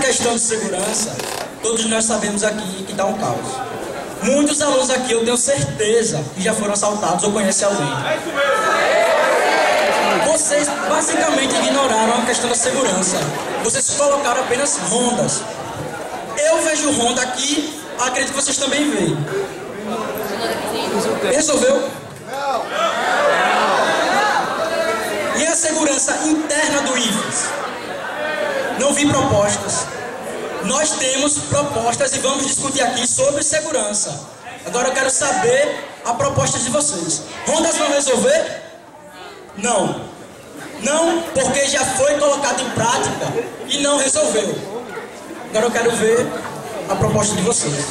questão de segurança, todos nós sabemos aqui que está um caos. Muitos alunos aqui, eu tenho certeza, que já foram assaltados ou conhecem alguém. Vocês basicamente ignoraram a questão da segurança. Vocês colocaram apenas rondas. Eu vejo ronda aqui, acredito que vocês também veem. Resolveu? E a segurança interna do IFES? Não vi propostas. Nós temos propostas e vamos discutir aqui sobre segurança. Agora eu quero saber a proposta de vocês. Rondas vão resolver? Não. Não, porque já foi colocado em prática e não resolveu. Agora eu quero ver a proposta de vocês.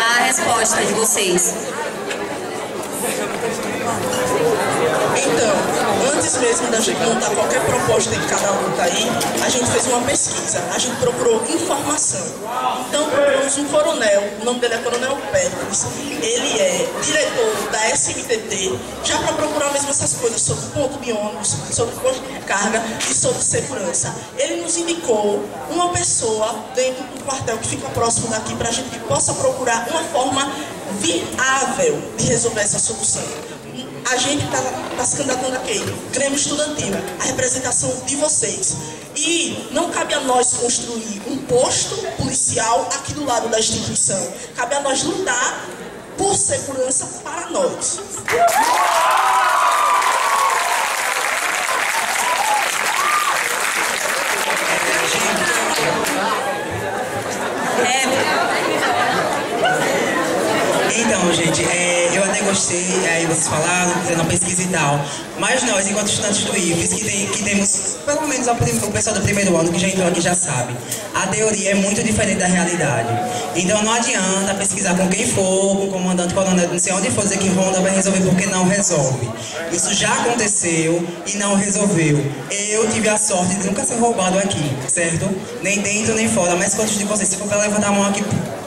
A resposta de vocês. Então, antes mesmo da gente montar qualquer proposta de cada luta aí, a gente fez uma pesquisa, a gente procurou informação. Então, procuramos um coronel, o nome dele é Coronel Pérez, ele é diretor da SMTT, já para procurar mesmo essas coisas sobre ponto de ônibus, sobre posto de carga e sobre segurança. Ele nos indicou uma pessoa dentro do quartel que fica próximo daqui para a gente que possa procurar uma forma viável de resolver essa solução. A gente está se candidatando aqui, Grêmio Estudantil, a representação de vocês. E não cabe a nós construir um posto policial aqui do lado da instituição. Cabe a nós lutar por segurança para nós. Então, gente, eu até gostei, aí vocês falaram, fazendo uma pesquisa e tal, mas nós, enquanto estudantes do IFES, que temos, pelo menos o pessoal do primeiro ano que já entrou aqui já sabe, a teoria é muito diferente da realidade. Então não adianta pesquisar com quem for, com o comandante, coronel, não sei onde for, dizer que ronda vai resolver porque não resolve. Isso já aconteceu e não resolveu. Eu tive a sorte de nunca ser roubado aqui, certo? Nem dentro nem fora, mas quantos de vocês, se for para levantar a mão aqui,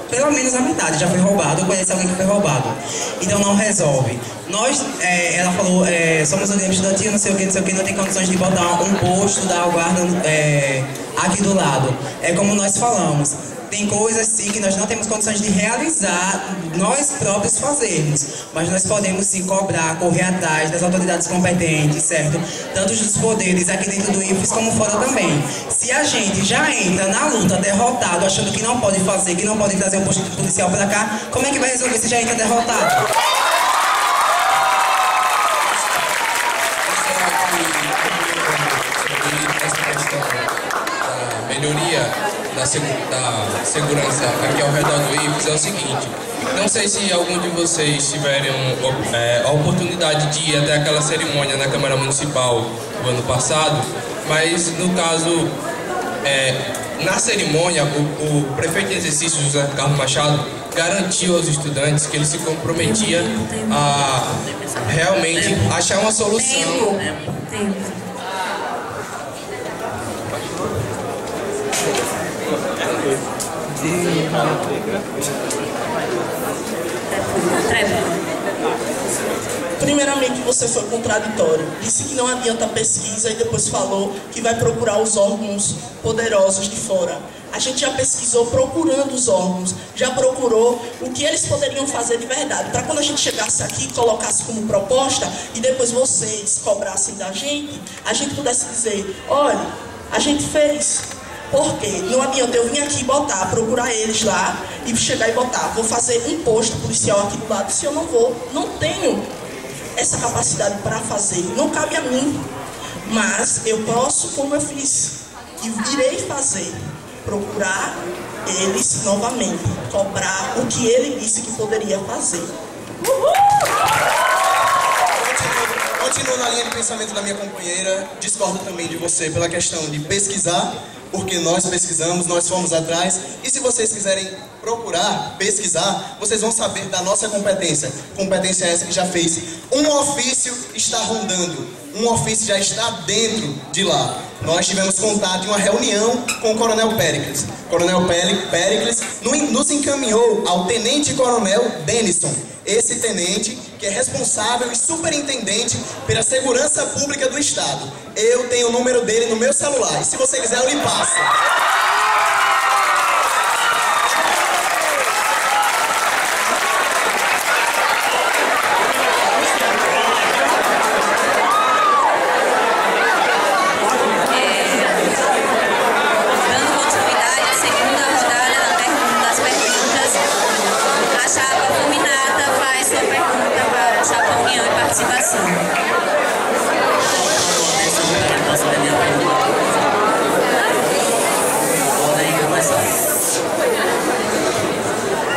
pelo menos a metade já foi roubado, ou conhece alguém que foi roubado. Então não resolve. Nós, ela falou, somos o Grêmio Estudantil, não sei o que, não tem condições de botar um posto da guarda aqui do lado. É como nós falamos, tem coisas sim que nós não temos condições de realizar, nós próprios fazermos, mas nós podemos sim cobrar, correr atrás das autoridades competentes, certo? Tanto dos poderes aqui dentro do IFES como fora também. Se a gente já entra na luta derrotado, achando que não pode fazer, que não pode trazer um posto policial para cá, como é que vai resolver se já entra derrotado? Melhoria da segurança aqui ao redor do IFES é o seguinte: não sei se algum de vocês tiveram a oportunidade de ir até aquela cerimônia na Câmara Municipal do ano passado, mas no caso, na cerimônia, o prefeito de exercício, José Carlos Machado, garantiu aos estudantes que ele se comprometia a realmente achar uma solução. Primeiramente, você foi contraditório. Disse que não adianta pesquisa e depois falou que vai procurar os órgãos poderosos de fora. A gente já pesquisou procurando os órgãos, já procurou o que eles poderiam fazer de verdade. Para quando a gente chegasse aqui e colocasse como proposta e depois vocês cobrassem da gente, a gente pudesse dizer: olha, a gente fez. Porque não adianta eu vir aqui botar, procurar eles lá e chegar e botar, vou fazer um posto policial aqui do lado, se eu não tenho essa capacidade para fazer, não cabe a mim. Mas eu posso, como eu fiz, e irei fazer, procurar eles novamente, cobrar o que ele disse que poderia fazer. Continuo na linha de pensamento da minha companheira, discordo também de você pela questão de pesquisar, porque nós pesquisamos, nós fomos atrás, e se vocês quiserem procurar, pesquisar, vocês vão saber da nossa competência. Competência essa que já fez um ofício está rondando, um ofício já está dentro de lá. Nós tivemos contato em uma reunião com o Coronel Péricles. O Coronel Péricles nos encaminhou ao Tenente Coronel Denison, esse tenente que é responsável e superintendente pela segurança pública do Estado. Eu tenho o número dele no meu celular, e se você quiser eu lhe passo.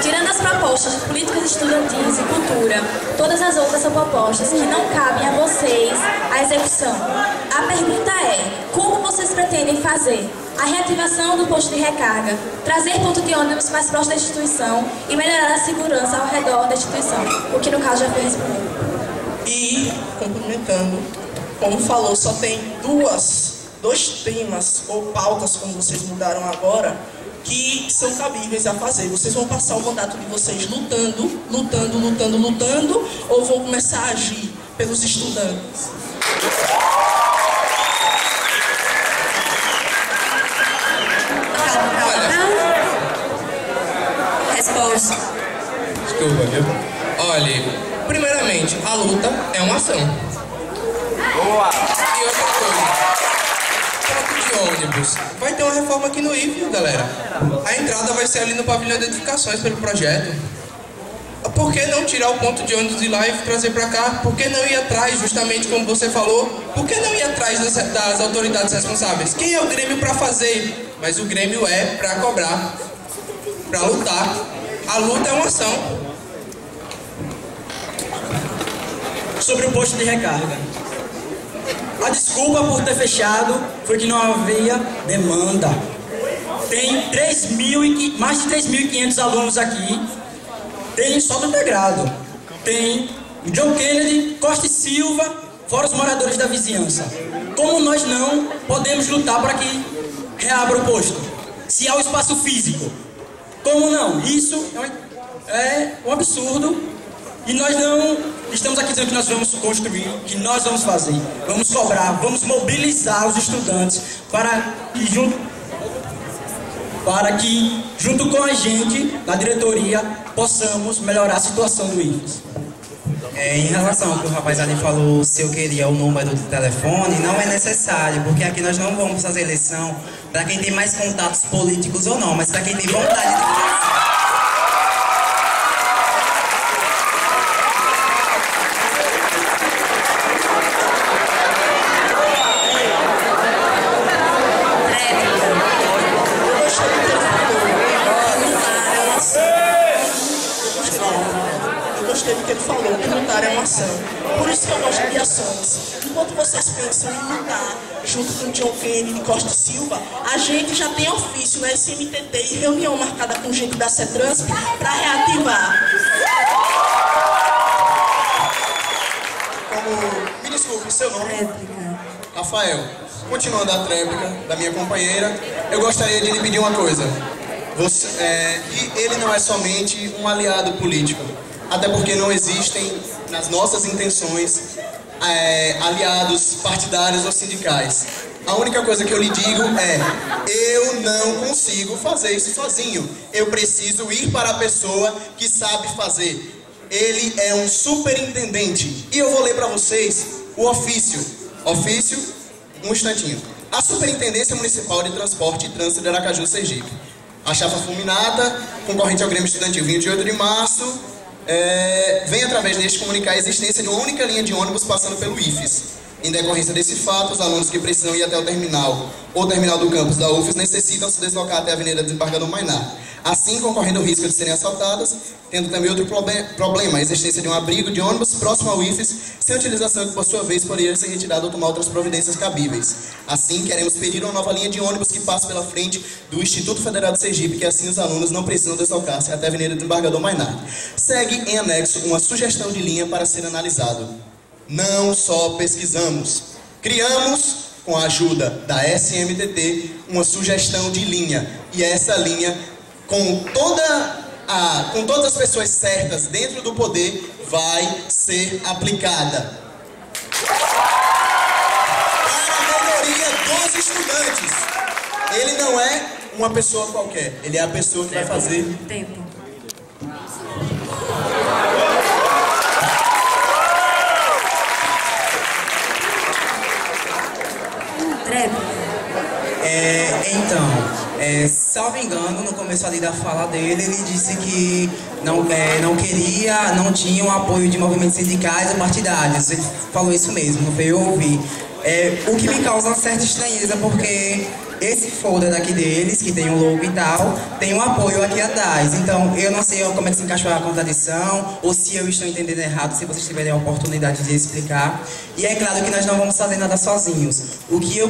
Tirando as propostas de políticas estudantis e cultura, todas as outras são propostas que não cabem a vocês a execução. A pergunta é, como vocês pretendem fazer a reativação do posto de recarga, trazer ponto de ônibus mais próximo da instituição e melhorar a segurança ao redor da instituição, o que no caso já foi respondido. E, complementando, como falou, só tem dois temas ou pautas, como vocês mudaram agora, que são cabíveis a fazer. Vocês vão passar o mandato de vocês lutando, ou vão começar a agir pelos estudantes? Resposta. Desculpa, viu? Olha, primeiramente, a luta é uma ação. Boa! E outra coisa, ponto de ônibus. Vai ter uma reforma aqui no IF, galera. A entrada vai ser ali no pavilhão de edificações pelo projeto. Por que não tirar o ponto de ônibus de lá e trazer pra cá? Por que não ir atrás, justamente como você falou? Por que não ir atrás das autoridades responsáveis? Quem é o Grêmio pra fazer? Mas o Grêmio é pra cobrar, pra lutar. A luta é uma ação. Sobre o posto de recarga. A desculpa por ter fechado foi que não havia demanda. Tem mais de 3.500 alunos aqui. Tem Solto Integrado. Tem o John Kennedy, Costa e Silva, fora os moradores da vizinhança. Como nós não podemos lutar para que reabra o posto? Se há o espaço físico. Como não? Isso é um absurdo. E nós não estamos aqui dizendo que nós vamos construir, que nós vamos fazer. Vamos cobrar, vamos mobilizar os estudantes para que, junto com a gente, na diretoria, possamos melhorar a situação do IFES. Em relação ao que o rapaz ali falou, se eu queria o número de telefone, não é necessário, porque aqui nós não vamos fazer eleição para quem tem mais contatos políticos ou não, mas para quem tem vontade de fazer. Do que ele falou, que lutar é uma ação. Por isso que eu gosto de ações. Enquanto vocês pensam em lutar junto com o John Kennedy e Costa e Silva, a gente já tem ofício na SMTT e reunião marcada com gente da CETRANSP para reativar. Me desculpe, seu nome? Rafael. Continuando a tréplica da minha companheira, eu gostaria de lhe pedir uma coisa. Que ele não é somente um aliado político. Até porque não existem, nas nossas intenções, aliados partidários ou sindicais. A única coisa que eu lhe digo é, eu não consigo fazer isso sozinho. Eu preciso ir para a pessoa que sabe fazer. Ele é um superintendente. E eu vou ler para vocês o ofício. Ofício, um instantinho. A Superintendência Municipal de Transporte e Trânsito de Aracaju, Sergipe. A chapa fulminata, concorrente ao Grêmio Estudantil 28 de março, vem através deste comunicar a existência de uma única linha de ônibus passando pelo IFES. Em decorrência desse fato, os alunos que precisam ir até o terminal ou terminal do campus da UFES necessitam se deslocar até a Avenida Desembargador Mainar. Assim, concorrendo ao risco de serem assaltadas, tendo também outro problema, a existência de um abrigo de ônibus próximo ao IFES, sem utilização que, por sua vez, poderia ser retirado ou tomar outras providências cabíveis. Assim, queremos pedir uma nova linha de ônibus que passe pela frente do Instituto Federal de Sergipe, que assim os alunos não precisam deslocar-se até a Avenida Desembargador Mainar. Segue em anexo uma sugestão de linha para ser analisado. Não só pesquisamos, criamos, com a ajuda da SMTT, uma sugestão de linha. E essa linha, com todas as pessoas certas dentro do poder, vai ser aplicada para a melhoria dos estudantes. Ele não é uma pessoa qualquer, ele é a pessoa que vai fazer. Tempo. Salvo engano, no começo ali da fala dele, ele disse que não tinha o apoio de movimentos sindicais ou partidários. Ele falou isso mesmo, não veio ouvir. O que me causa uma certa estranheza, porque esse folder aqui deles, que tem um logo e tal, tem um apoio aqui atrás. Então, eu não sei como é que se encaixou a contradição, ou se eu estou entendendo errado, se vocês tiverem a oportunidade de explicar. E é claro que nós não vamos fazer nada sozinhos. O que eu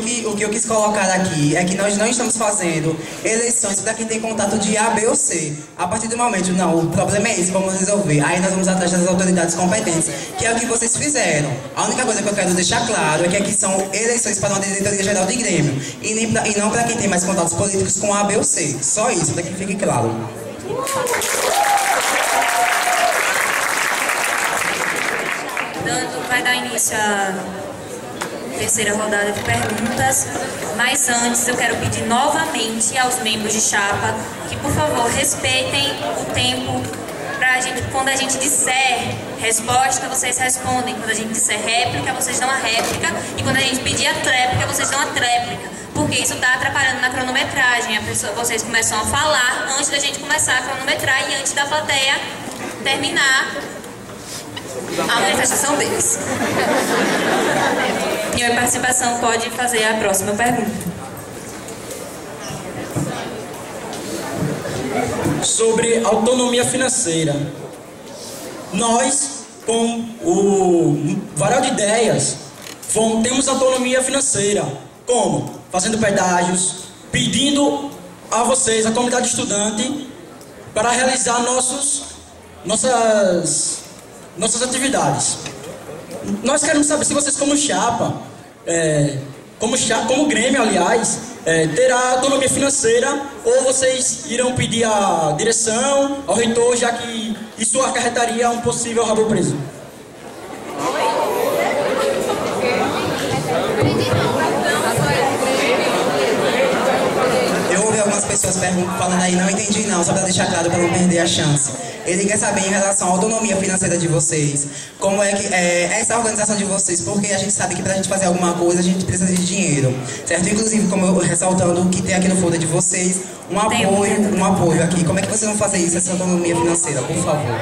quis colocar aqui é que nós não estamos fazendo eleições para quem tem contato de A, B ou C. A partir do momento, não, o problema é esse, vamos resolver. Aí nós vamos atrás das autoridades competentes, que é o que vocês fizeram. A única coisa que eu quero deixar claro é que aqui são eleições para uma diretoria geral de Grêmio, e não para quem tem mais contatos políticos com A, B ou C. Só isso, para que fique claro. Vai dar início à terceira rodada de perguntas, mas antes eu quero pedir novamente aos membros de chapa que, por favor, respeitem o tempo pra gente. Quando a gente disser resposta, vocês respondem. Quando a gente disser réplica, vocês dão a réplica. E quando a gente pedir a tréplica, vocês dão a tréplica. Porque isso está atrapalhando na cronometragem. Vocês começam a falar antes da gente começar a cronometrar e antes da plateia terminar a manifestação deles. E a participação pode fazer a próxima pergunta. Sobre autonomia financeira. Nós, com o varal de ideias, temos autonomia financeira. Como? Fazendo pedágios, pedindo a vocês, a comunidade estudante, para realizar nossas atividades. Nós queremos saber se vocês, como chapa, como Grêmio, aliás, terá autonomia financeira, ou vocês irão pedir à direção, ao reitor, já que isso acarretaria um possível rabo preso. Eu ouvi algumas pessoas falando aí, não entendi não, só para deixar claro, para não perder a chance. Ele quer saber em relação à autonomia financeira de vocês, como é que é essa organização de vocês, porque a gente sabe que para a gente fazer alguma coisa a gente precisa de dinheiro, certo? Inclusive, como eu ressaltando que tem aqui no folder de vocês, um apoio aqui. Como é que vocês vão fazer isso, essa autonomia financeira, por favor?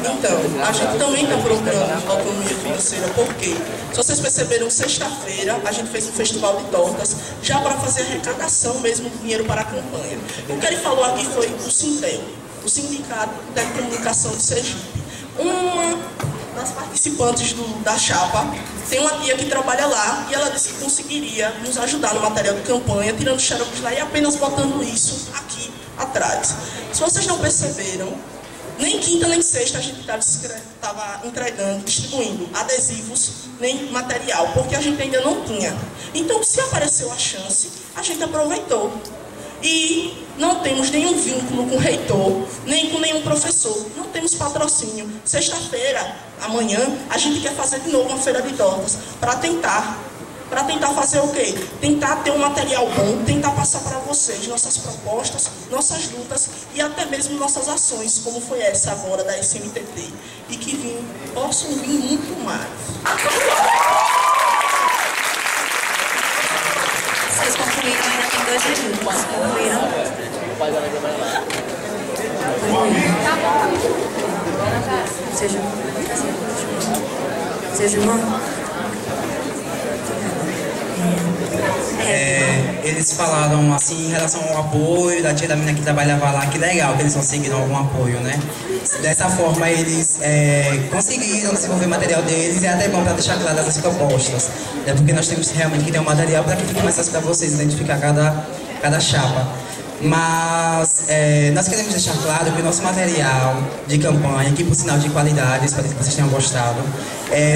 Então, a gente também está procurando autonomia financeira, porque, se vocês perceberam, sexta-feira a gente fez um festival de tortas, já para fazer arrecadação mesmo de dinheiro para a campanha. O que ele falou aqui foi o Sintel, o Sindicato de Telecomunicação de Sergipe. Uma das participantes da chapa tem uma tia que trabalha lá e ela disse que conseguiria nos ajudar no material de campanha, tirando xerox lá e apenas botando isso aqui atrás. Se vocês não perceberam, nem quinta nem sexta a gente estava entregando, distribuindo adesivos, nem material, porque a gente ainda não tinha. Então, se apareceu a chance, a gente aproveitou. E não temos nenhum vínculo com o reitor, nem com nenhum professor. Não temos patrocínio. Sexta-feira, amanhã, a gente quer fazer de novo uma feira de tortas, para tentar fazer o quê? Tentar ter um material bom, tentar passar para vocês nossas propostas, nossas lutas e até mesmo nossas ações, como foi essa agora da SMTT, e que possam vir muito mais. Vocês concluíram, ainda tem 2 minutos. Concluíram? Seja irmão. Eles falaram assim em relação ao apoio da tia da menina que trabalhava lá, que legal que eles conseguiram algum apoio, né? Dessa forma eles conseguiram desenvolver o material deles, e é até bom para deixar claras as propostas, porque nós temos realmente que ter um material para que fique mais fácil para vocês identificar cada chapa. Mas nós queremos deixar claro que o nosso material de campanha, que por sinal de qualidade, espero que vocês tenham gostado,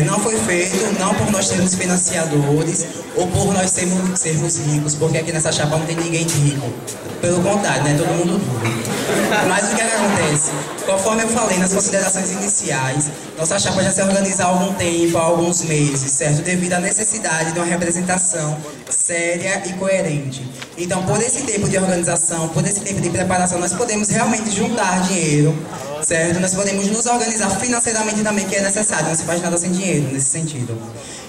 não foi feito não por nós termos financiadores ou por nós sermos ricos, porque aqui nessa chapa não tem ninguém de rico. Pelo contrário, né? Todo mundo duro. Mas o que acontece? Conforme eu falei nas considerações iniciais, nossa chapa já se organiza há algum tempo, há alguns meses, certo? Devido à necessidade de uma representação séria e coerente. Então, por esse tempo de organização, por esse tempo de preparação, nós podemos realmente juntar dinheiro, certo? Nós podemos nos organizar financeiramente também, que é necessário, não se faz nada sem dinheiro nesse sentido.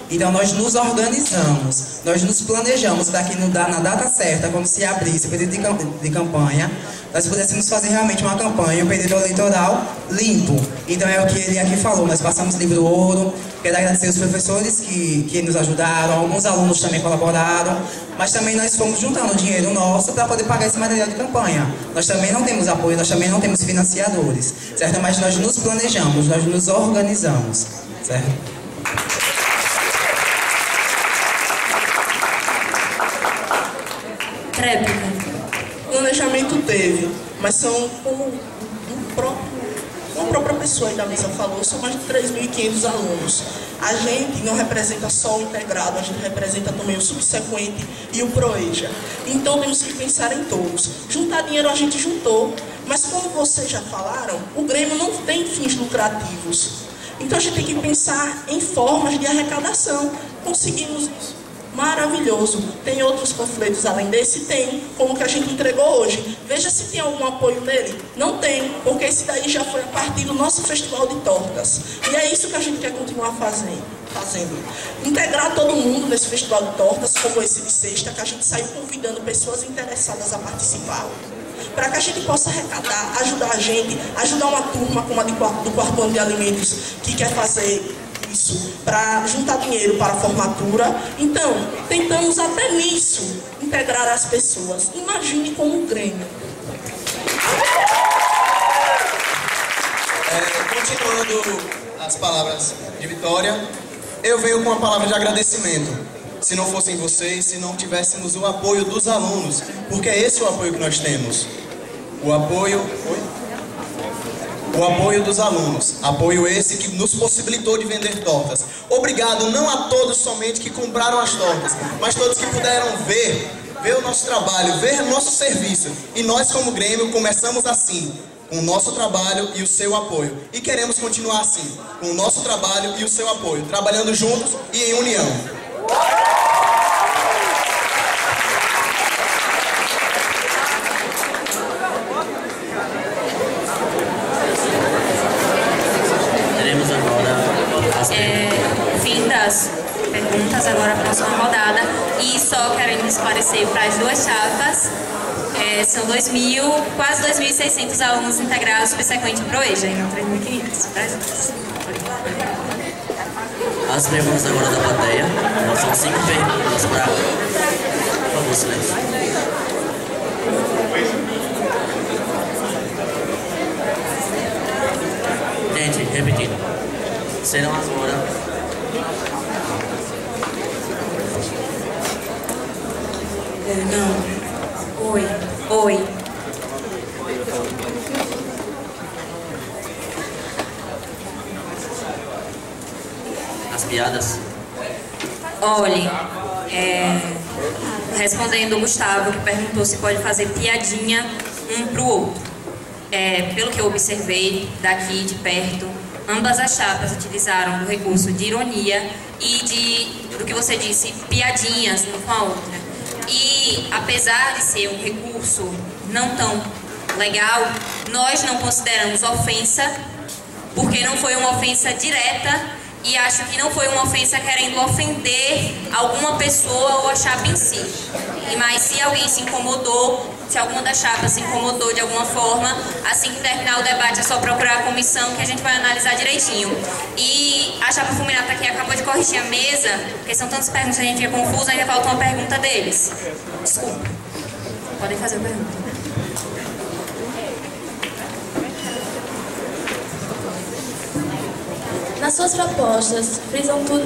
Então nós nos organizamos, nós nos planejamos para que na data certa, quando se abrisse o período de campanha, nós pudéssemos fazer realmente uma campanha, um período eleitoral limpo. Então é o que ele aqui falou, nós passamos livro ouro, quero agradecer os professores que nos ajudaram, alguns alunos também colaboraram, mas também nós fomos juntando dinheiro nosso para poder pagar esse material de campanha. Nós também não temos apoio, nós também não temos financiadores, certo? Mas nós nos planejamos, nós nos organizamos, certo? Planejamento teve, mas são como uma própria pessoa aí da mesa falou, são mais de 3.500 alunos. A gente não representa só o integrado, a gente representa também o subsequente e o ProEja. Então temos que pensar em todos. Juntar dinheiro a gente juntou, mas como vocês já falaram, o Grêmio não tem fins lucrativos. Então a gente tem que pensar em formas de arrecadação. Conseguimos isso. Maravilhoso. Tem outros panfletos além desse? Tem, como o que a gente entregou hoje. Veja se tem algum apoio nele. Não tem, porque esse daí já foi a partir do nosso festival de tortas. E é isso que a gente quer continuar fazendo. Integrar todo mundo nesse festival de tortas, como esse de sexta, que a gente saiu convidando pessoas interessadas a participar, para que a gente possa arrecadar, ajudar a gente, ajudar uma turma como a do quarto ano de alimentos, que quer fazer isso, para juntar dinheiro para a formatura. Então, tentamos até nisso integrar as pessoas. Imagine como um Grêmio. Continuando as palavras de Vitória, eu venho com uma palavra de agradecimento. Se não fossem vocês, se não tivéssemos o apoio dos alunos, porque é esse o apoio que nós temos. O apoio dos alunos, apoio esse que nos possibilitou de vender tortas. Obrigado não a todos somente que compraram as tortas, mas todos que puderam ver o nosso trabalho, ver o nosso serviço. E nós como Grêmio começamos assim, com o nosso trabalho e o seu apoio. E queremos continuar assim, com o nosso trabalho e o seu apoio, trabalhando juntos e em união. Fim das perguntas, agora a próxima rodada. E só quero esclarecer para as duas chapas, são quase 2.600 alunos integrados subsequente ao ProEja, e não 3.500 para as duas. As perguntas agora da plateia, são 5 perguntas para... Por favor, silêncio. Gente, repetindo. Serão agora... Não. Oi. As piadas? Olhe, respondendo o Gustavo, que perguntou se pode fazer piadinha um pro outro. Pelo que eu observei daqui de perto, ambas as chapas utilizaram o recurso de ironia e do que você disse, piadinhas uma com a outra. E apesar de ser um recurso não tão legal, nós não consideramos ofensa, porque não foi uma ofensa direta e acho que não foi uma ofensa querendo ofender alguma pessoa ou a chapa em si. Mas se alguém se incomodou, se alguma das chapas se incomodou de alguma forma, assim que terminar o debate é só procurar a comissão que a gente vai analisar direitinho. E a chapa Fulminata aqui acabou de corrigir a mesa, porque são tantas perguntas que a gente fica confuso, ainda falta uma pergunta deles. Desculpa. Podem fazer a pergunta. Nas suas propostas, frisam tudo.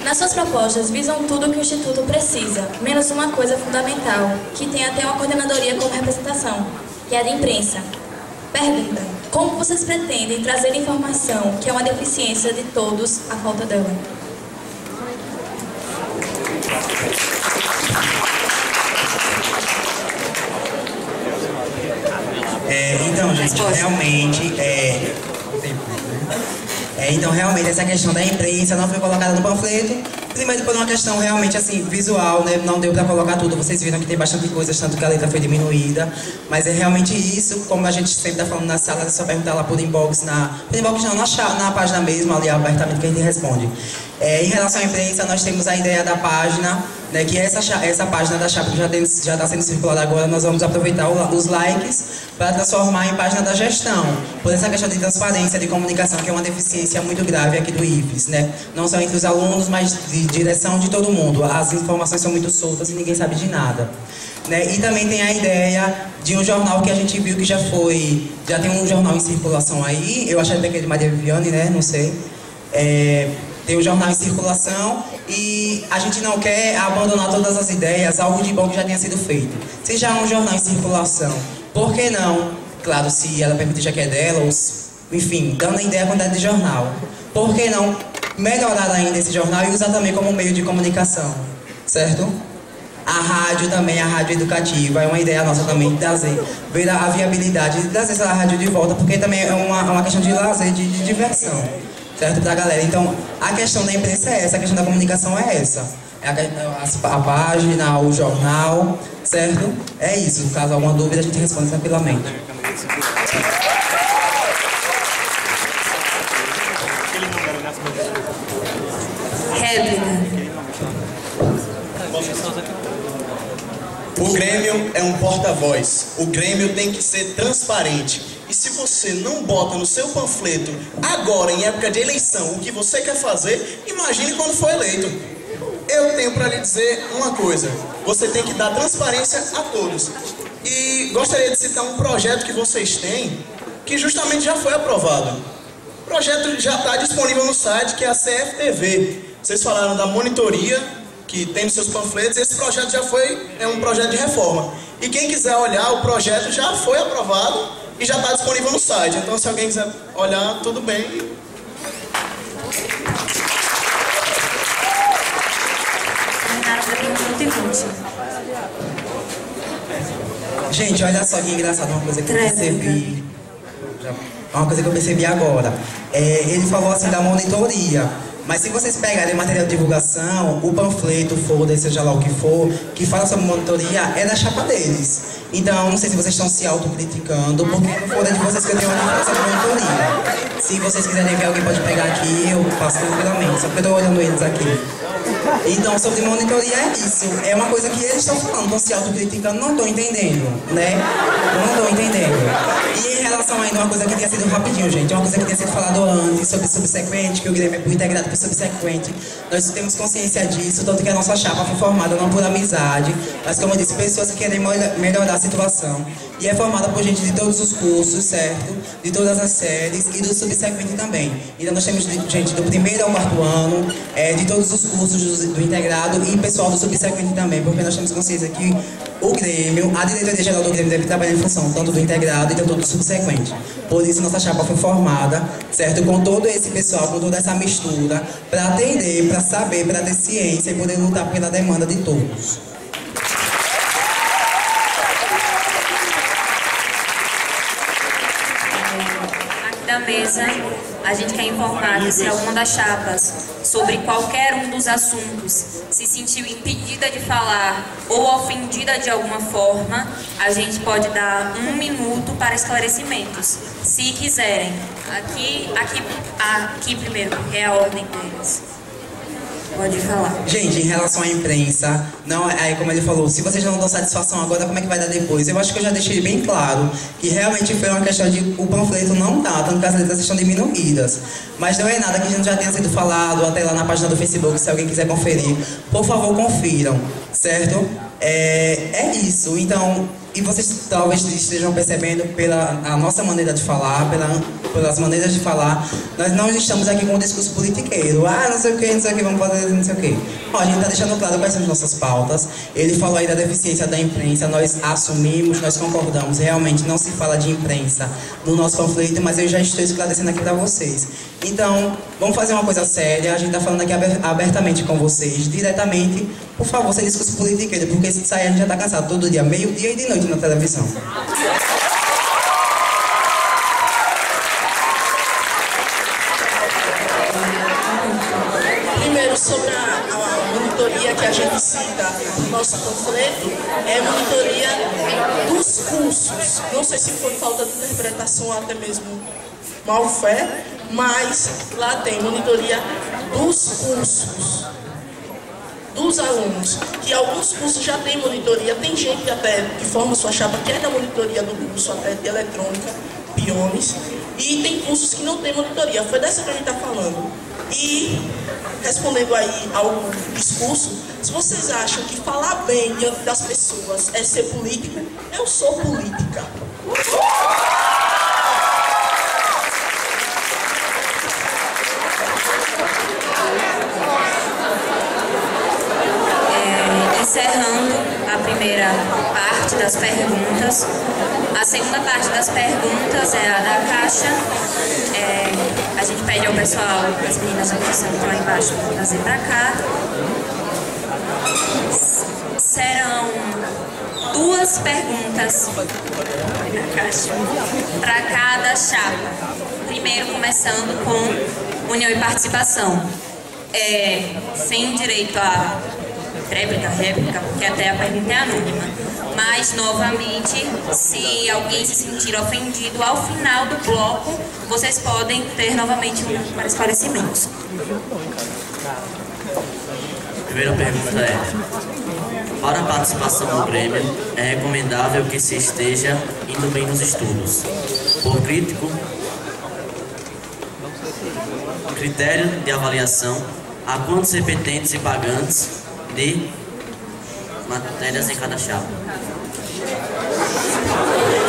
Nas suas propostas visam tudo o que o Instituto precisa, menos uma coisa fundamental, que tem até uma coordenadoria como representação, que é a de imprensa. Pergunta: como vocês pretendem trazer informação, que é uma deficiência de todos, a falta dela? Então, gente, realmente, então, realmente, essa questão da imprensa não foi colocada no panfleto. Primeiro, por uma questão realmente, assim, visual, né? Não deu pra colocar tudo. Vocês viram que tem bastante coisas, tanto que a letra foi diminuída. Mas é realmente isso, como a gente sempre tá falando na sala, é só perguntar lá por inbox, na página mesmo, ali abertamente, que a gente responde. Em relação à imprensa, nós temos a ideia da página, né, que essa página da chapa que já está sendo circulada agora, nós vamos aproveitar os likes para transformar em página da gestão, por essa questão de transparência, de comunicação, que é uma deficiência muito grave aqui do IFES, né? Não só entre os alunos, mas de direção de todo mundo. As informações são muito soltas e ninguém sabe de nada. Né? E também tem a ideia de um jornal que a gente viu que já tem um jornal em circulação aí, eu acho até que é de Maria Viviane, né? Não sei. Tem um jornal em circulação e a gente não quer abandonar todas as ideias, algo de bom que já tenha sido feito. Se já há um jornal em circulação, por que não? Claro, se ela permitir, já que é dela, enfim, dando a ideia a quantidade de jornal. Por que não melhorar ainda esse jornal e usar também como meio de comunicação, certo? A rádio também, a rádio educativa, é uma ideia nossa também de trazer, ver a viabilidade de trazer essa rádio de volta, porque também é uma questão de lazer, de diversão, certo, pra galera. Então, a questão da imprensa é essa, a questão da comunicação é essa. A página, o jornal, certo? É isso, caso alguma dúvida a gente responde tranquilamente. Réplica. O Grêmio é um porta-voz. O Grêmio tem que ser transparente. E se você não bota no seu panfleto, agora em época de eleição, o que você quer fazer, imagine quando for eleito. Eu tenho para lhe dizer uma coisa: você tem que dar transparência a todos. E gostaria de citar um projeto que vocês têm, que justamente já foi aprovado. O projeto já está disponível no site, que é a CFTV. Vocês falaram da monitoria que tem nos seus panfletos. Esse projeto é um projeto de reforma. E quem quiser olhar, o projeto já foi aprovado e já está disponível no site. Então, se alguém quiser olhar, tudo bem. Gente, olha só que engraçado, uma coisa que eu percebi. Uma coisa que eu percebi agora. Ele falou assim da monitoria. Mas se vocês pegarem material de divulgação, o panfleto, foda-se, seja lá o que for, que fala sobre monitoria, é da chapa deles. Então, não sei se vocês estão se autocriticando, porque não foda de vocês que eu tenho uma diferença de monitoria. Se vocês quiserem ver, alguém pode pegar aqui, eu passo tranquilamente, só porque eu estou olhando eles aqui. Então, sobre monitoria é isso. É uma coisa que eles estão falando, estão se autocriticando, não estou entendendo, né? Não estou entendendo. E em relação ainda a uma coisa que tinha sido rapidinho, gente, uma coisa que tinha sido falado antes, sobre subsequente, que o Grêmio é integrado por subsequente. Nós temos consciência disso, tanto que a nossa chapa foi formada não por amizade, mas, como eu disse, pessoas que querem melhorar a situação. E é formada por gente de todos os cursos, certo? De todas as séries e do subsequente também. Então nós temos gente do 1º ao 4º ano, de todos os cursos do integrado e pessoal do subsequente também, porque nós temos consciência que o Grêmio, a diretoria geral do Grêmio deve trabalhar em função tanto do integrado e tanto do subsequente. Por isso nossa chapa foi formada, certo? Com todo esse pessoal, com toda essa mistura, para atender, para saber, para ter ciência e poder lutar pela demanda de todos. Da mesa, a gente quer informar que se alguma das chapas, sobre qualquer um dos assuntos, se sentiu impedida de falar ou ofendida de alguma forma, a gente pode dar 1 minuto para esclarecimentos, se quiserem. Aqui primeiro, porque é a ordem deles. Pode falar. Gente, em relação à imprensa, não, como ele falou, se vocês não dão satisfação agora, como é que vai dar depois? Eu acho que eu já deixei bem claro que realmente foi uma questão de o panfleto não dá, tanto que as letras estão diminuídas. Mas não é nada que a gente já tenha sido falado, até lá na página do Facebook, se alguém quiser conferir. Por favor, confiram, certo? É isso. Então, E vocês talvez estejam percebendo pela a nossa maneira de falar, pelas maneiras de falar, nós não estamos aqui com um discurso politiqueiro. Ah, não sei o que, vamos fazer não sei o que. A gente está deixando claro quais são as nossas pautas. Ele falou aí da deficiência da imprensa, nós assumimos, nós concordamos. Realmente não se fala de imprensa no nosso conflito, mas eu já estou esclarecendo aqui para vocês. Então, vamos fazer uma coisa séria, a gente está falando aqui abertamente com vocês, diretamente. Por favor, sem discurso politiqueiro, porque se sair a gente já está cansado todo dia, meio-dia e de noite na televisão. Primeiro, sobre a monitoria que a gente cita no nosso panfleto, é a monitoria dos cursos. Não sei se foi falta de interpretação ou até mesmo má-fé, mas lá tem monitoria dos cursos, dos alunos, que alguns cursos já tem monitoria, tem gente até que forma sua chapa que é da monitoria do curso, até de eletrônica, peões, e tem cursos que não tem monitoria, foi dessa que a gente está falando. E, respondendo aí ao discurso, se vocês acham que falar bem diante das pessoas é ser político, eu sou política. Encerrando a primeira parte das perguntas, a segunda parte das perguntas é a da caixa. A gente pede ao pessoal, as meninas aqui estão lá embaixo, para trazer para cá. Serão 2 perguntas para cada chapa. Primeiro, começando com união e participação. Sem direito a réplica, porque até a pergunta é anônima. Mas, novamente, se alguém se sentir ofendido, ao final do bloco, vocês podem ter novamente para esclarecimentos. A primeira pergunta é: para a participação no Grêmio, é recomendável que se esteja indo bem nos estudos. Por critério de avaliação, há quantos repetentes e pagantes de matérias em cada chapa?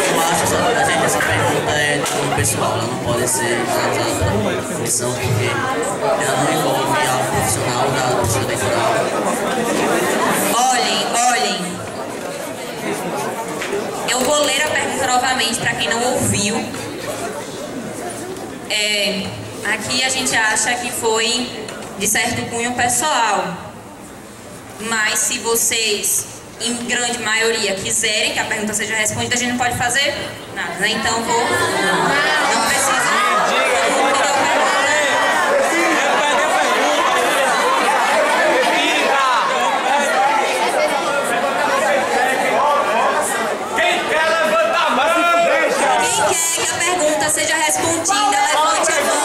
Eu acho que essa pergunta é do pessoal, ela não pode ser usada para comissão, porque ela não envolve a profissional da profissão eleitoral. Olhem, eu vou ler a pergunta novamente para quem não ouviu. Aqui a gente acha que foi de certo cunho pessoal. Mas se vocês, em grande maioria, quiserem que a pergunta seja respondida, a gente não pode fazer nada, né? Então não precisa. Quem quer levantar a mão? Quem quer que a pergunta seja respondida, levante a mão.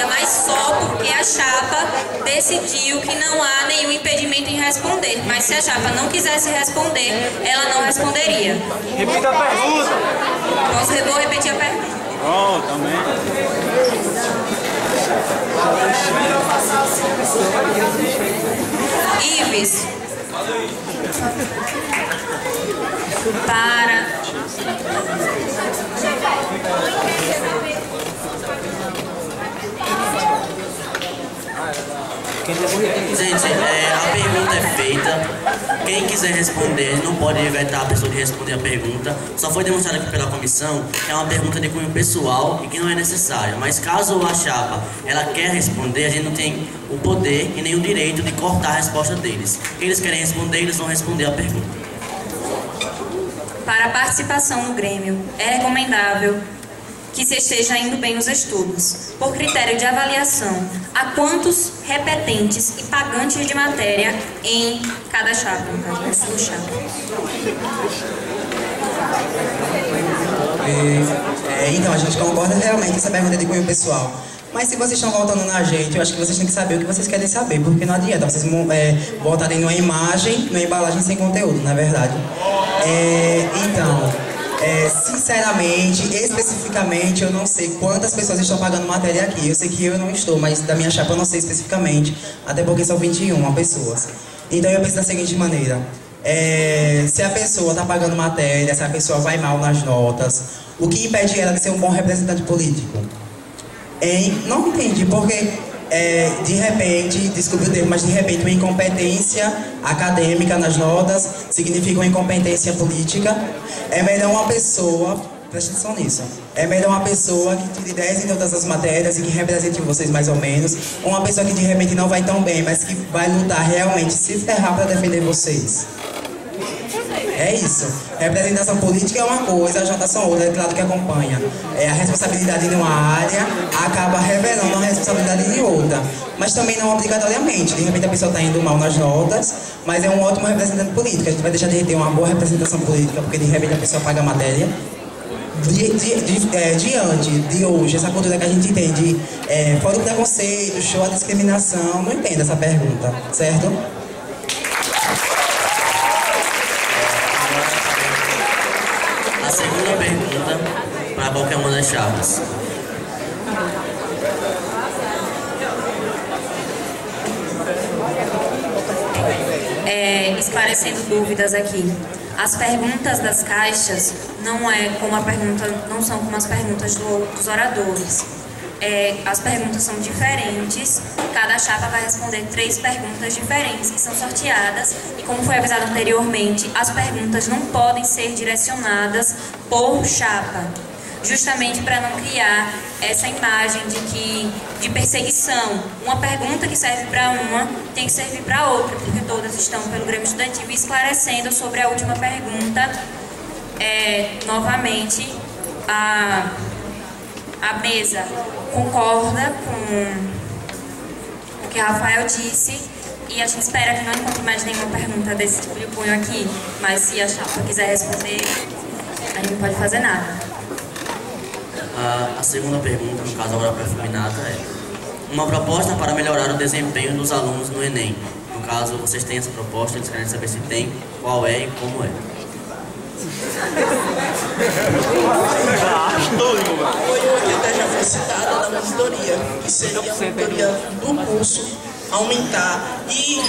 Mas só porque a chapa decidiu que não há nenhum impedimento em responder. Mas se a chapa não quisesse responder, ela não responderia. Repita a pergunta. Vou repetir a pergunta. Pronto, também. Ives, para... Gente, a pergunta é feita. Quem quiser responder não pode vetar a pessoa de responder a pergunta. Só foi demonstrado aqui pela comissão que é uma pergunta de cunho pessoal e que não é necessária. Mas caso a chapa ela quer responder, a gente não tem o poder e nem o direito de cortar a resposta deles. Quem eles querem responder, eles vão responder a pergunta. Para a participação no Grêmio, é recomendável que se esteja indo bem nos estudos. Por critério de avaliação, há quantos repetentes e pagantes de matéria em cada chapa, no caso da sua chapa? Então, a gente concorda realmente essa pergunta de cunho pessoal. Mas se vocês estão voltando na gente, eu acho que vocês têm que saber o que vocês querem saber, porque não adianta vocês voltarem numa imagem, numa embalagem sem conteúdo, na verdade. Sinceramente, especificamente, eu não sei quantas pessoas estão pagando matéria aqui. Eu sei que eu não estou, mas da minha chapa eu não sei especificamente, até porque são 21 pessoas. Então eu penso da seguinte maneira: se a pessoa está pagando matéria, se a pessoa vai mal nas notas, o que impede ela de ser um bom representante político? Não entendi, porque de repente, desculpe o termo, mas de repente uma incompetência acadêmica nas notas significa uma incompetência política. É melhor uma pessoa, preste atenção nisso, é melhor uma pessoa que tire 10 em todas as matérias e que represente vocês mais ou menos, ou uma pessoa que de repente não vai tão bem, mas que vai lutar realmente, se ferrar para defender vocês. É isso. Representação política é uma coisa, a ajotação outra, é claro que acompanha. A responsabilidade em uma área acaba revelando a responsabilidade em outra. Mas também não obrigatoriamente. De repente a pessoa está indo mal nas notas, mas é um ótimo representante político. A gente vai deixar de ter uma boa representação política, porque de repente a pessoa paga a matéria. Diante de hoje, essa cultura que a gente entende, fora o preconceito, show a discriminação, não entendo essa pergunta, certo? A segunda pergunta para qualquer uma das chapas. Esclarecendo dúvidas aqui. As perguntas das caixas não são como as perguntas dos oradores. As perguntas são diferentes. Cada chapa vai responder 3 perguntas diferentes que são sorteadas. E como foi avisado anteriormente, as perguntas não podem ser direcionadas por chapa, justamente para não criar essa imagem de perseguição. Uma pergunta que serve para uma tem que servir para outra, porque todas estão pelo Grêmio Estudantil. Esclarecendo sobre a última pergunta, novamente, a mesa concorda com o que Rafael disse e a gente espera que não encontre mais nenhuma pergunta desse tipo de cunho aqui, mas se a chapa quiser responder, a gente não pode fazer nada. A segunda pergunta, no caso agora para a Fulminata, é uma proposta para melhorar o desempenho dos alunos no Enem. No caso, vocês têm essa proposta, eles querem saber se tem, qual é e como é. Foi uma que até já foi citada da auditoria, que seria a auditoria do curso aumentar. E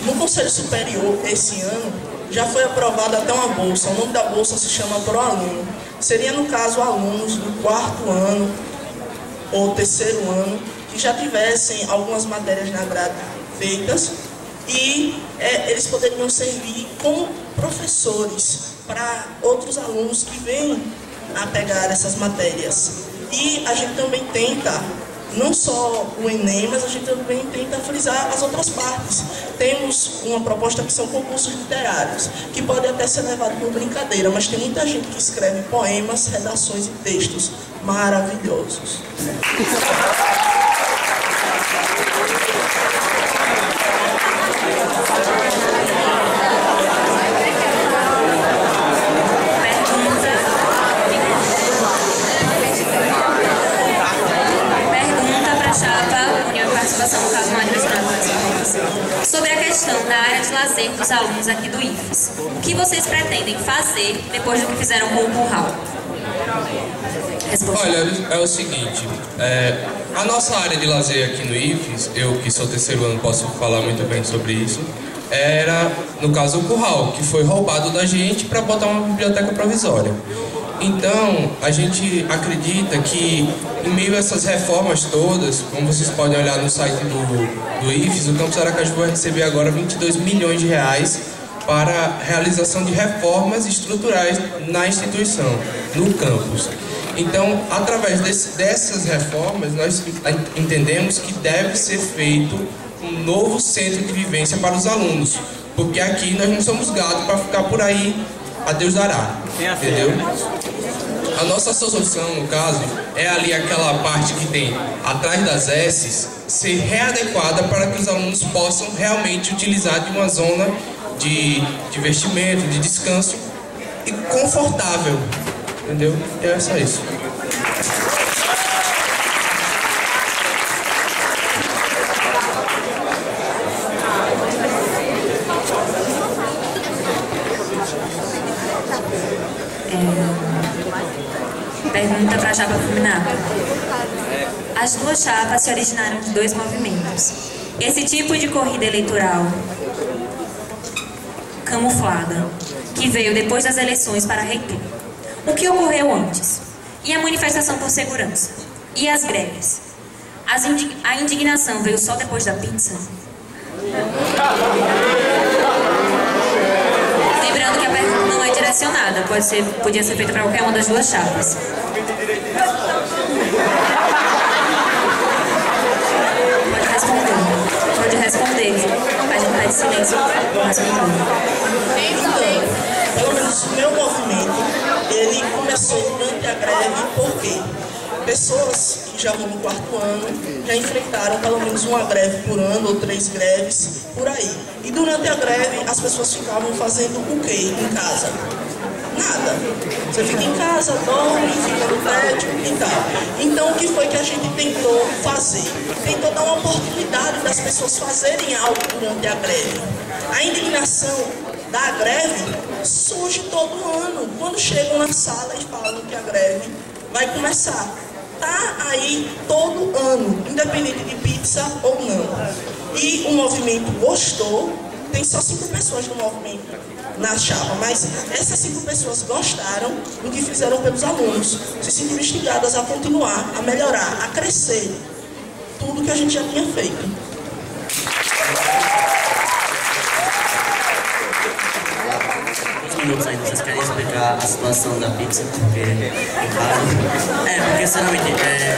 no Conselho Superior, esse ano, já foi aprovada até uma bolsa. O nome da bolsa se chama Proaluno. Seria, no caso, alunos do 4º ano ou 3º ano que já tivessem algumas matérias na grade feitas e eles poderiam servir como professores para outros alunos que vêm a pegar essas matérias. E a gente também tenta, não só o Enem, mas a gente também tenta frisar as outras partes. Temos uma proposta que são concursos literários, que podem até ser levados por brincadeira, mas tem muita gente que escreve poemas, redações e textos maravilhosos. Sobre a questão da área de lazer dos alunos aqui do IFES, o que vocês pretendem fazer depois do que fizeram com o Curral? Olha, é o seguinte, a nossa área de lazer aqui no IFES, eu que sou 3º ano posso falar muito bem sobre isso, era, no caso, o Curral, que foi roubado da gente para botar uma biblioteca provisória. Então, a gente acredita que, em meio a essas reformas todas, como vocês podem olhar no site do IFES, o Campus Aracaju vai receber agora 22 milhões de reais para a realização de reformas estruturais na instituição, no campus. Então, através dessas reformas, nós entendemos que deve ser feito um novo centro de vivência para os alunos, porque aqui nós não somos gado para ficar por aí a Deus dará, entendeu? A nossa solução, no caso, é ali aquela parte que tem atrás das S's ser readequada para que os alunos possam realmente utilizar de uma zona de divertimento, de descanso e confortável, entendeu? É só isso. Pergunta para a chapa Fulminato. As duas chapas se originaram de dois movimentos. Esse tipo de corrida eleitoral camuflada, que veio depois das eleições para reitor. O que ocorreu antes? E a manifestação por segurança? E as greves? A indignação veio só depois da pizza? Lembrando que a pergunta não é direcionada, podia ser feita para qualquer uma das duas chapas. Pode responder. A gente está em silêncio. Pelo menos o meu movimento, ele começou durante a greve, porque pessoas que já vão no 4º ano já enfrentaram pelo menos uma greve por ano ou 3 greves por aí. E durante a greve as pessoas ficavam fazendo o quê em casa? Nada. Você fica em casa, dorme, fica no prédio e tal. Então o que foi que a gente tentou fazer? Tentou dar uma oportunidade das pessoas fazerem algo durante a greve. A indignação da greve surge todo ano, quando chegam na sala e falam que a greve vai começar. Tá aí todo ano, independente de pizza ou não. E o movimento gostou, tem só 5 pessoas no movimento na chapa, mas essas 5 pessoas gostaram do que fizeram pelos alunos, se sentiram instigadas a continuar, a melhorar, a crescer, tudo que a gente já tinha feito. Minutos ainda, vocês querem explicar a situação da pizza? Porque, porque sinceramente,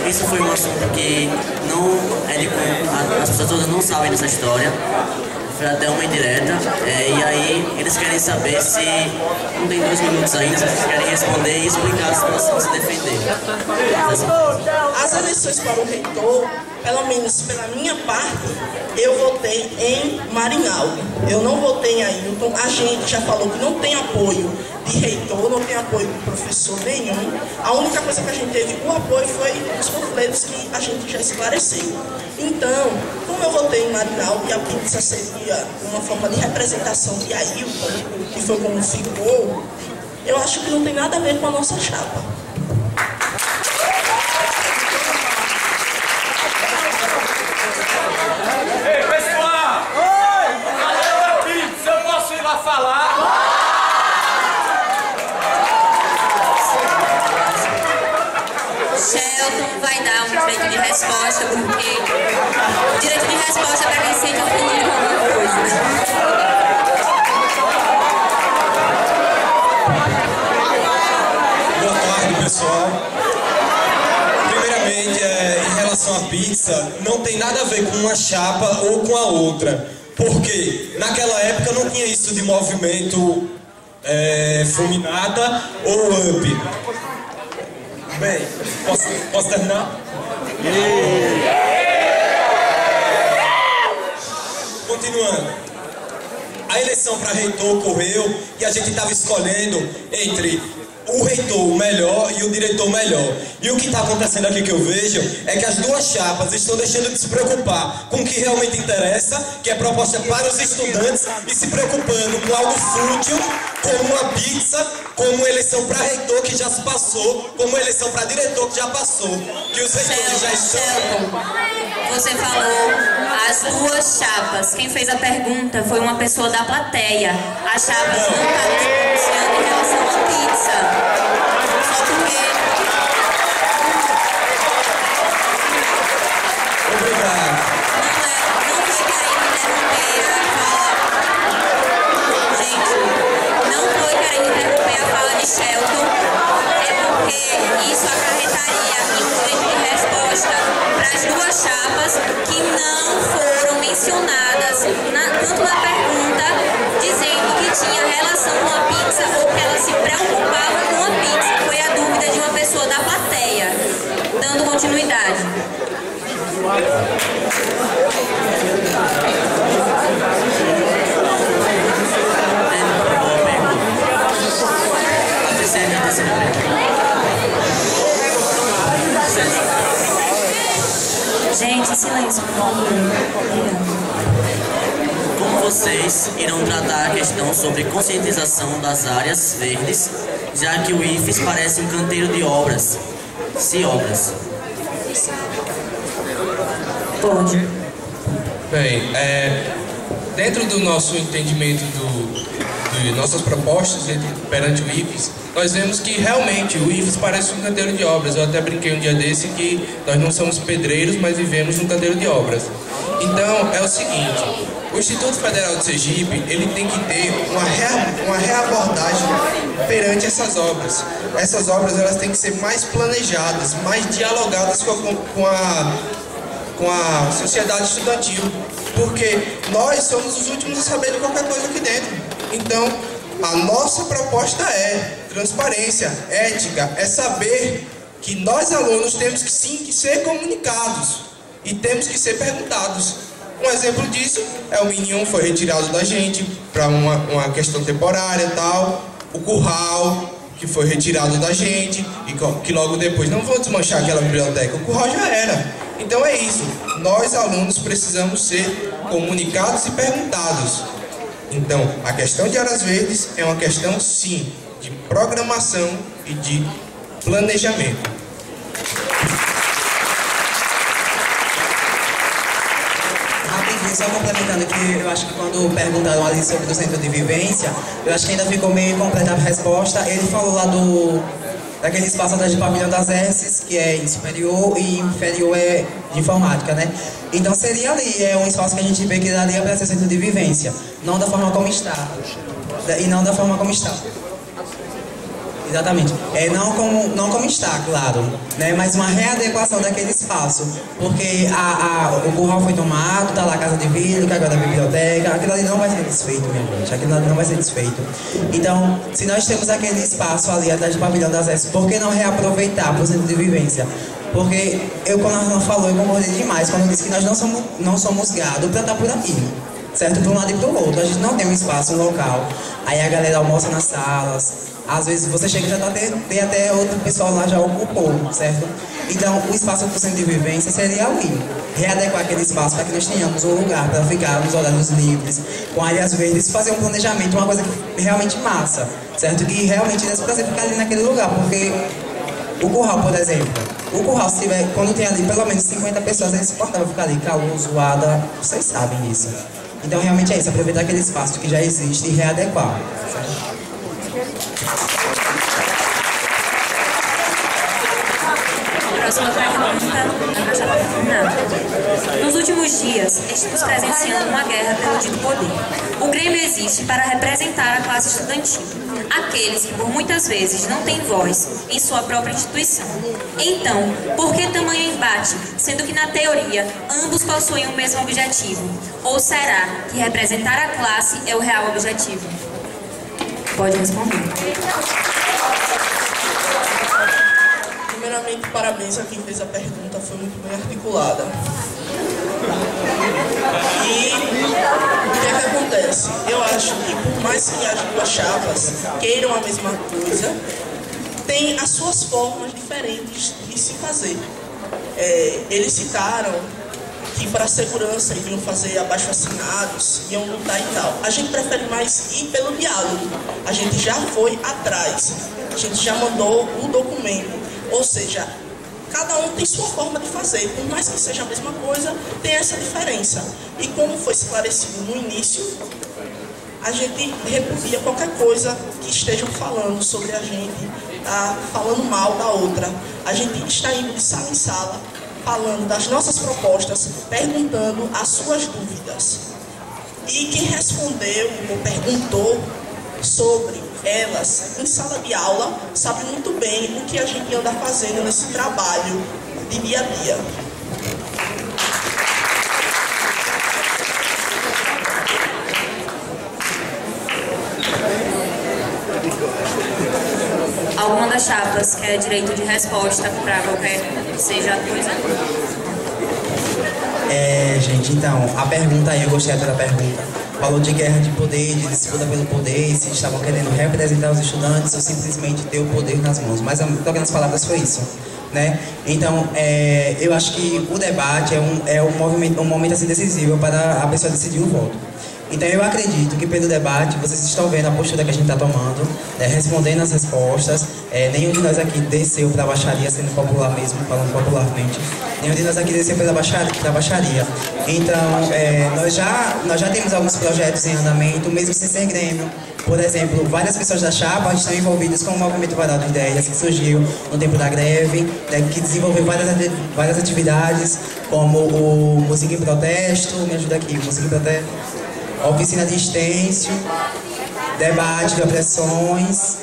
isso foi um assunto que as pessoas todas não sabem dessa história. Foi até uma indireta, e aí eles querem saber se não tem 2 minutos ainda, se vocês querem responder e explicar a situação, se defender. As eleições para o reitor, pelo menos pela minha parte, eu votei em Marinaldo. Eu não votei em Ailton. A gente já falou que não tem apoio de reitor, não tem apoio de professor nenhum. A única coisa que a gente teve o apoio foi os panfletos que a gente já esclareceu. Então, como eu votei em Marinaldo e a pizza seria uma forma de representação de Ailton, que foi como ficou, eu acho que não tem nada a ver com a nossa chapa. Ei, pessoal! Oi! Cadê a pizza? Eu posso ir lá falar? Shelton vai dar um direito de resposta, porque o direito de resposta é para quem sente ofendido com alguma coisa. Boa tarde, pessoal. Primeiramente, em relação à pizza, não tem nada a ver com uma chapa ou com a outra. Porque naquela época não tinha isso de movimento Fulminata ou UP. Bem, posso terminar? Continuando. A eleição para reitor ocorreu e a gente estava escolhendo entre o reitor melhor e o diretor melhor. E o que está acontecendo aqui que eu vejo é que as duas chapas estão deixando de se preocupar com o que realmente interessa, que é proposta para os estudantes, e se preocupando com algo fútil, como uma pizza, como eleição para reitor que já se passou, como eleição para diretor que já passou, que os reitores já estão... Você falou as duas chapas. Quem fez a pergunta foi uma pessoa da plateia. As chapas não estavam se pronunciando em relação à pizza. Só porque... Obrigado. Não fica aí interromper a fala. Gente, não foi querendo interromper a fala de Shelton. É porque isso acarretaria em um direito de resposta para as duas chapas que não foram mencionadas tanto na pergunta dizendo que tinha relação com a pizza ou que elas se preocupavam com a pizza. Foi a dúvida de uma pessoa da plateia. Dando continuidade. Gente, silêncio, por favor. Como vocês irão tratar a questão sobre conscientização das áreas verdes, já que o IFES parece um canteiro de obras? Se obras. Pode. Bem, dentro do nosso entendimento de nossas propostas perante o IFES, nós vemos que realmente o IFES parece um canteiro de obras. Eu até brinquei um dia desse que nós não somos pedreiros, mas vivemos num canteiro de obras. Então, é o seguinte, o Instituto Federal de Sergipe, ele tem que ter uma reabordagem perante essas obras. Essas obras, elas têm que ser mais planejadas, mais dialogadas com a sociedade estudantil, porque nós somos os últimos a saber de qualquer coisa aqui dentro. Então, a nossa proposta é transparência, ética, é saber que nós alunos temos que sim que ser comunicados e temos que ser perguntados. Um exemplo disso é o Minion foi retirado da gente para uma questão temporária e tal, o curral que foi retirado da gente e que logo depois, não vou desmanchar aquela biblioteca, o curral já era. Então é isso, nós alunos precisamos ser comunicados e perguntados. Então, a questão de áreas verdes é uma questão, sim, de programação e de planejamento. Rapidinho, só complementando que eu acho que quando perguntaram ali sobre o centro de vivência, eu acho que ainda ficou meio incompleta a resposta. Ele falou lá daquele espaço atrás do pavilhão das Esses, que é superior e inferior é de informática, né? Então seria ali, um espaço que a gente vê que daria para ser centro de vivência, não da forma como está. E não da forma como está. Exatamente. Não como está, claro, né? Mas uma readequação daquele espaço. Porque o curral foi tomado, tá lá a casa de vidro, que agora é a biblioteca. Aquilo ali não vai ser desfeito, minha gente. Aquilo ali não vai ser desfeito. Então, se nós temos aquele espaço ali atrás do pavilhão das S, por que não reaproveitar para o centro de vivência? Porque quando a Ana falou, eu concordei demais. Quando eu disse que nós não somos gado para estar por aqui. Certo? Para um lado e para o outro. A gente não tem um espaço, um local. Aí a galera almoça nas salas. Às vezes você chega e já tem até outro pessoal lá já ocupou, certo? Então o espaço do centro de vivência seria ali. Readequar aquele espaço para que nós tenhamos um lugar para ficar nos horários livres, com áreas verdes, fazer um planejamento, uma coisa que realmente massa, certo? Que realmente desse prazer ficar ali naquele lugar, porque o curral, por exemplo, se tiver, quando tem ali pelo menos 50 pessoas, é insuportável ficar ali, calor, zoada, vocês sabem disso. Então realmente é isso, aproveitar aquele espaço que já existe e readequar, certo? Próxima pergunta. Nos últimos dias, estamos presenciando uma guerra pelo dito poder. O Grêmio existe para representar a classe estudantil, aqueles que por muitas vezes não têm voz em sua própria instituição. Então, por que tamanho embate, sendo que na teoria ambos possuem o mesmo objetivo? Ou será que representar a classe é o real objetivo? Pode responder. Primeiramente, parabéns a quem fez a pergunta, foi muito bem articulada. E o que é que acontece? Eu acho que por mais que as duas chapas queiram a mesma coisa, tem as suas formas diferentes de se fazer. Eles citaram que para a segurança iriam fazer abaixo-assinados, iam lutar e tal. A gente prefere mais ir pelo diálogo. A gente já foi atrás, a gente já mandou o documento. Ou seja, cada um tem sua forma de fazer. Por mais que seja a mesma coisa, tem essa diferença. E como foi esclarecido no início, a gente repudia qualquer coisa que estejam falando sobre a gente, tá falando mal da outra. A gente está indo de sala em sala, falando das nossas propostas, perguntando as suas dúvidas. E quem respondeu ou perguntou sobre elas em sala de aula sabe muito bem o que a gente anda fazendo nesse trabalho de dia a dia. Alguma das chapas quer direito de resposta para qualquer que seja a coisa? Gente, então, a pergunta aí, eu gostei até da pergunta. Falou de guerra de poder, de disputa pelo poder, se estavam querendo representar os estudantes ou simplesmente ter o poder nas mãos. Mas, nas palavras, foi isso, né? Então, eu acho que o debate é um momento assim, decisivo para a pessoa decidir o voto. Então eu acredito que pelo debate vocês estão vendo a postura que a gente está tomando, respondendo as respostas. Nenhum de nós aqui desceu para a baixaria, sendo popular mesmo, falando popularmente. Nenhum de nós aqui desceu para a baixaria. Então nós já temos alguns projetos em andamento, mesmo sem ser Grêmio. Por exemplo, várias pessoas da chapa estão envolvidas com o Movimento Varal de Ideias, que surgiu no tempo da greve, que desenvolveu várias atividades, como o Música em Protesto, me ajuda aqui, Música em Protesto, oficina de extensio, debate de opressões,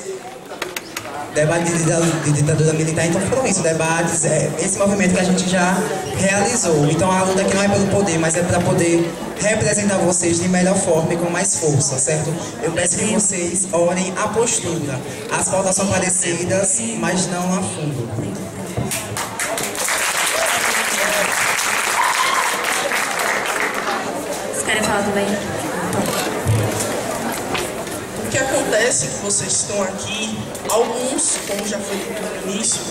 debate de ditadura militar. Então foram isso, debates, esse movimento que a gente já realizou. Então a luta aqui não é pelo poder, mas é para poder representar vocês de melhor forma e com mais força, certo? Eu peço que vocês olhem a postura. As pautas são parecidas, mas não a fundo. Vocês querem falar também? O que acontece é que vocês estão aqui, alguns, como já foi dito no início,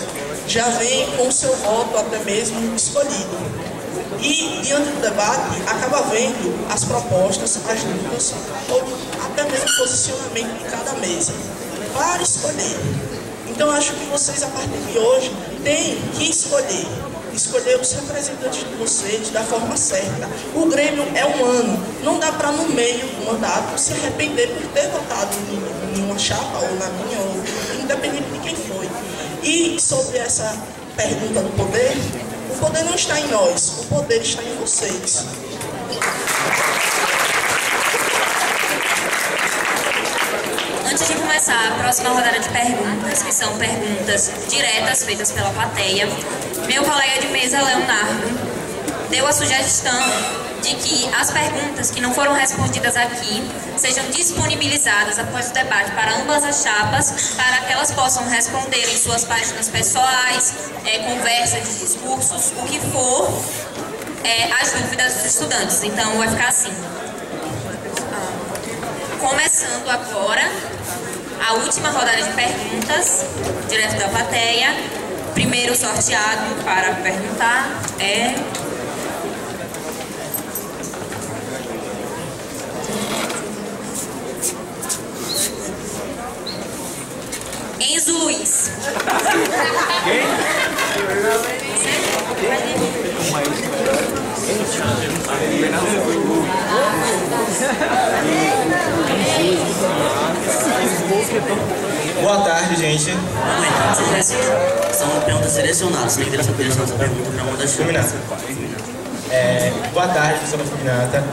já vêm com o seu voto até mesmo escolhido. E, diante do debate, acaba vendo as propostas, as lutas, ou até mesmo o posicionamento de cada mesa, para escolher. Então, acho que vocês, a partir de hoje, têm que escolher os representantes de vocês da forma certa. O Grêmio é humano, não dá para, no meio do mandato, se arrepender por ter votado em uma chapa, ou na minha, ou independente de quem foi. E sobre essa pergunta do poder, o poder não está em nós, o poder está em vocês. Antes de começar a próxima rodada de perguntas, que são perguntas diretas feitas pela plateia, meu colega de mesa, Leonardo, deu a sugestão de que as perguntas que não foram respondidas aqui sejam disponibilizadas após o debate para ambas as chapas, para que elas possam responder em suas páginas pessoais, conversas, discursos, o que for, as dúvidas dos estudantes. Então vai ficar assim. Começando agora a última rodada de perguntas, direto da plateia. Primeiro sorteado para perguntar é Enzo Luiz. Boa tarde, gente. São perguntas selecionadas, você tem que direcionar essa pergunta para uma das chapas. Boa tarde, professora Fulminata.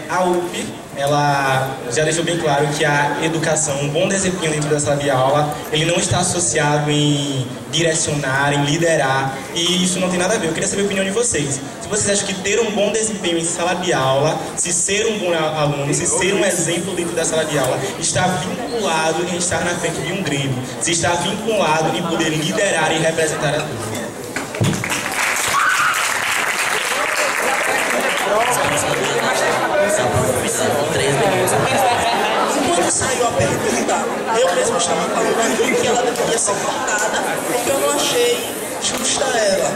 A UP, ela já deixou bem claro que a educação, um bom desempenho dentro da sala de aula, ele não está associado em direcionar, em liderar, e isso não tem nada a ver. Eu queria saber a opinião de vocês. Se vocês acham que ter um bom desempenho em sala de aula, se ser um bom aluno, se ser um exemplo dentro da sala de aula, está vinculado em estar na frente de um Grêmio, se está vinculado em poder liderar e representar a turma. Quando saiu a pergunta, eu mesmo estava falando aqui que ela deveria ser cortada, porque eu não achei justa ela.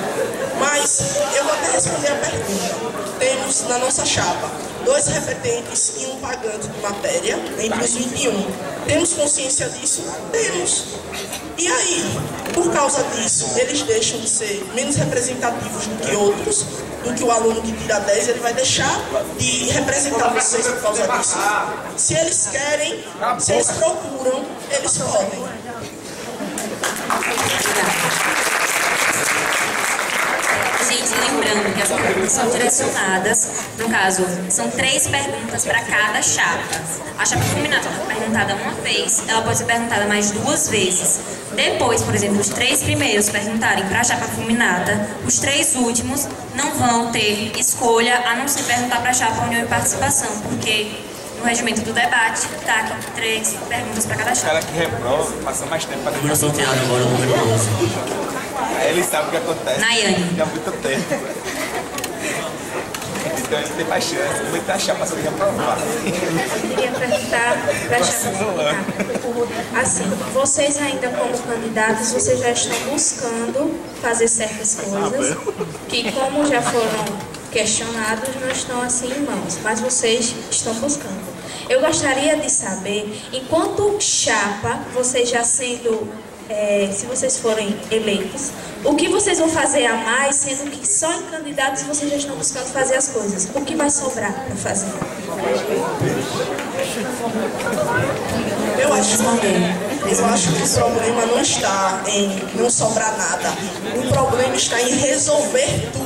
Mas eu vou até responder a pergunta. Temos na nossa chapa 2 repetentes e um pagante de matéria entre os 21. Temos consciência disso? Temos. E aí, por causa disso, eles deixam de ser menos representativos do que outros, do que o aluno que tira 10, ele vai deixar de representar vocês por causa disso. Se eles querem, se eles procuram, eles podem. Gente, lembrando que as perguntas são direcionadas, no caso, são 3 perguntas para cada chapa. A chapa fulminata foi perguntada uma vez, ela pode ser perguntada mais 2 vezes. Depois, por exemplo, os 3 primeiros perguntarem para a chapa fulminata, os 3 últimos não vão ter escolha a não ser perguntar para a chapa União e Participação, porque no regimento do debate está aqui 3 perguntas para cada chapa. O cara que reprova passa mais tempo para Número sorteado agora, o número 12. Aí ele sabe o que acontece. Nayane. Há muito tempo. Então ele tem mais chance. Muita chapa se reprovar. Eu queria perguntar para a chapa. Assim, vocês ainda como candidatos, vocês já estão buscando fazer certas coisas que, como já foram questionados não estão assim em mãos, mas vocês estão buscando. Eu gostaria de saber, enquanto chapa, vocês já sendo, se vocês forem eleitos, o que vocês vão fazer a mais, sendo que só em candidatos vocês já estão buscando fazer as coisas? O que vai sobrar para fazer? Eu acho que o problema não está em não sobrar nada. O problema está em resolver tudo.